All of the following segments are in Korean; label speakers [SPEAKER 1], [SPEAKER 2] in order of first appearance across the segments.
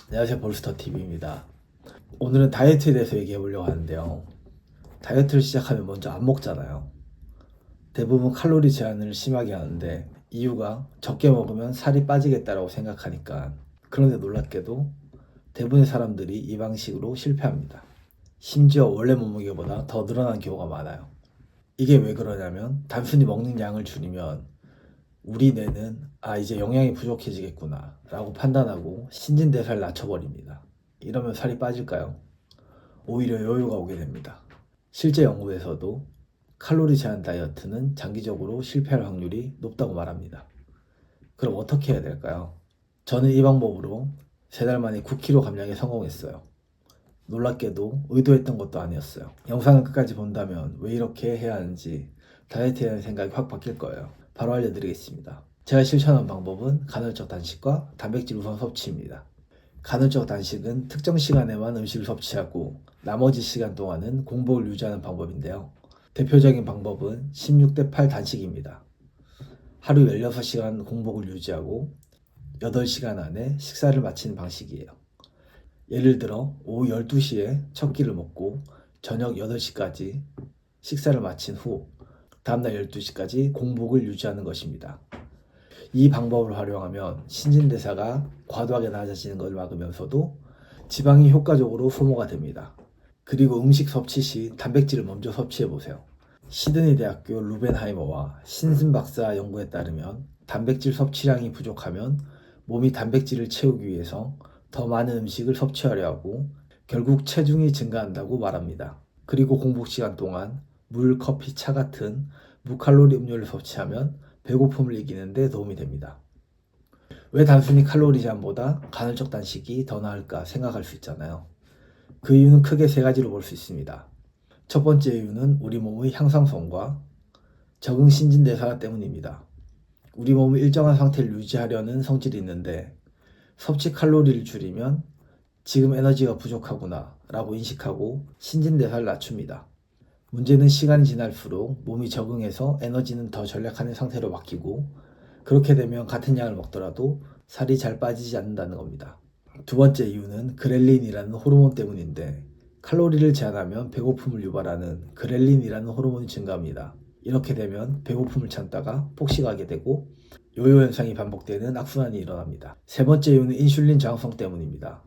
[SPEAKER 1] 안녕하세요, 볼스터TV입니다. 오늘은 다이어트에 대해서 얘기해 보려고 하는데요. 다이어트를 시작하면 먼저 안 먹잖아요. 대부분 칼로리 제한을 심하게 하는데 이유가 적게 먹으면 살이 빠지겠다라고 생각하니까. 그런데 놀랍게도 대부분의 사람들이 이 방식으로 실패합니다. 심지어 원래 몸무게보다 더 늘어난 경우가 많아요. 이게 왜 그러냐면 단순히 먹는 양을 줄이면 우리 뇌는 이제 영양이 부족해지겠구나 라고 판단하고 신진대사를 낮춰버립니다. 이러면 살이 빠질까요? 오히려 여유가 오게 됩니다. 실제 연구에서도 칼로리 제한 다이어트는 장기적으로 실패할 확률이 높다고 말합니다. 그럼 어떻게 해야 될까요? 저는 이 방법으로 3달 만에 9kg 감량에 성공했어요. 놀랍게도 의도했던 것도 아니었어요. 영상을 끝까지 본다면 왜 이렇게 해야 하는지 다이어트에 대한 생각이 확 바뀔 거예요. 바로 알려드리겠습니다. 제가 실천한 방법은 간헐적 단식과 단백질 우선 섭취입니다. 간헐적 단식은 특정 시간에만 음식을 섭취하고 나머지 시간 동안은 공복을 유지하는 방법인데요. 대표적인 방법은 16대8 단식입니다. 하루 16시간 공복을 유지하고 8시간 안에 식사를 마치는 방식이에요. 예를 들어 오후 12시에 첫 끼를 먹고 저녁 8시까지 식사를 마친 후 다음날 12시까지 공복을 유지하는 것입니다. 이 방법을 활용하면 신진대사가 과도하게 낮아지는 것을 막으면서도 지방이 효과적으로 소모가 됩니다. 그리고 음식 섭취 시 단백질을 먼저 섭취해 보세요. 시드니 대학교 루벤하이머와 신슨 박사 연구에 따르면 단백질 섭취량이 부족하면 몸이 단백질을 채우기 위해서 더 많은 음식을 섭취하려 하고 결국 체중이 증가한다고 말합니다. 그리고 공복 시간 동안 물, 커피, 차 같은 무칼로리 음료를 섭취하면 배고픔을 이기는 데 도움이 됩니다. 왜 단순히 칼로리 제한보다 간헐적 단식이 더 나을까 생각할 수 있잖아요. 그 이유는 크게 3가지로 볼 수 있습니다. 첫 번째 이유는 우리 몸의 향상성과 적응 신진대사 때문입니다. 우리 몸의 일정한 상태를 유지하려는 성질이 있는데 섭취 칼로리를 줄이면 지금 에너지가 부족하구나 라고 인식하고 신진대사를 낮춥니다. 문제는 시간이 지날수록 몸이 적응해서 에너지는 더 절약하는 상태로 바뀌고 그렇게 되면 같은 양을 먹더라도 살이 잘 빠지지 않는다는 겁니다. 두 번째 이유는 그렐린이라는 호르몬 때문인데 칼로리를 제한하면 배고픔을 유발하는 그렐린이라는 호르몬이 증가합니다. 이렇게 되면 배고픔을 참다가 폭식하게 되고 요요 현상이 반복되는 악순환이 일어납니다. 세 번째 이유는 인슐린 저항성 때문입니다.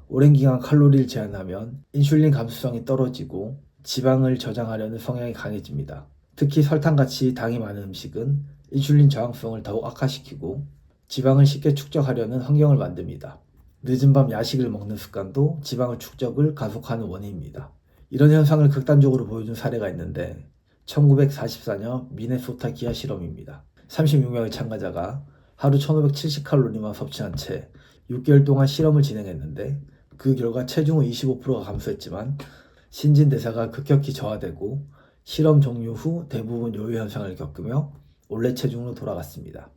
[SPEAKER 1] 오랜 기간 칼로리를 제한하면 인슐린 감수성이 떨어지고 지방을 저장하려는 성향이 강해집니다. 특히 설탕같이 당이 많은 음식은 인슐린 저항성을 더욱 악화시키고 지방을 쉽게 축적하려는 환경을 만듭니다. 늦은 밤 야식을 먹는 습관도 지방을 축적을 가속하는 원인입니다. 이런 현상을 극단적으로 보여준 사례가 있는데 1944년 미네소타 기아 실험입니다. 36명의 참가자가 하루 1570칼로리만 섭취한 채 6개월 동안 실험을 진행했는데 그 결과 체중은 25%가 감소했지만 신진대사가 급격히 저하되고 실험 종료 후 대부분 요요 현상을 겪으며 원래 체중으로 돌아갔습니다.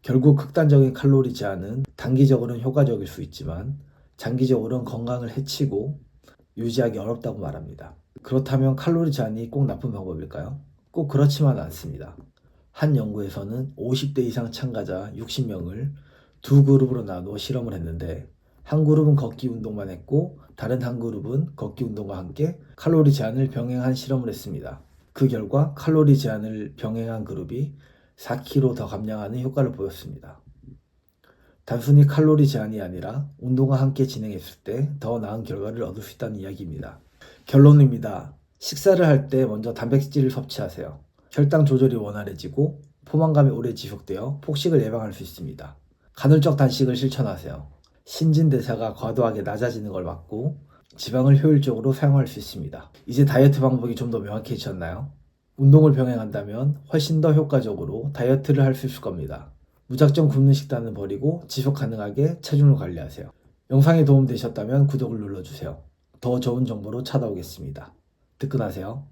[SPEAKER 1] 결국 극단적인 칼로리 제한은 단기적으로는 효과적일 수 있지만 장기적으로는 건강을 해치고 유지하기 어렵다고 말합니다. 그렇다면 칼로리 제한이 꼭 나쁜 방법일까요? 꼭 그렇지만은 않습니다. 한 연구에서는 50대 이상 참가자 60명을 두 그룹으로 나누어 실험을 했는데 한 그룹은 걷기 운동만 했고 다른 한 그룹은 걷기 운동과 함께 칼로리 제한을 병행한 실험을 했습니다. 그 결과 칼로리 제한을 병행한 그룹이 4kg 더 감량하는 효과를 보였습니다. 단순히 칼로리 제한이 아니라 운동과 함께 진행했을 때 더 나은 결과를 얻을 수 있다는 이야기입니다. 결론입니다. 식사를 할 때 먼저 단백질을 섭취하세요. 혈당 조절이 원활해지고 포만감이 오래 지속되어 폭식을 예방할 수 있습니다. 간헐적 단식을 실천하세요. 신진대사가 과도하게 낮아지는 걸 막고 지방을 효율적으로 사용할 수 있습니다. 이제 다이어트 방법이 좀 더 명확해지셨나요? 운동을 병행한다면 훨씬 더 효과적으로 다이어트를 할 수 있을 겁니다. 무작정 굶는 식단은 버리고 지속 가능하게 체중을 관리하세요. 영상이 도움되셨다면 구독을 눌러주세요. 더 좋은 정보로 찾아오겠습니다. 듣고 나세요.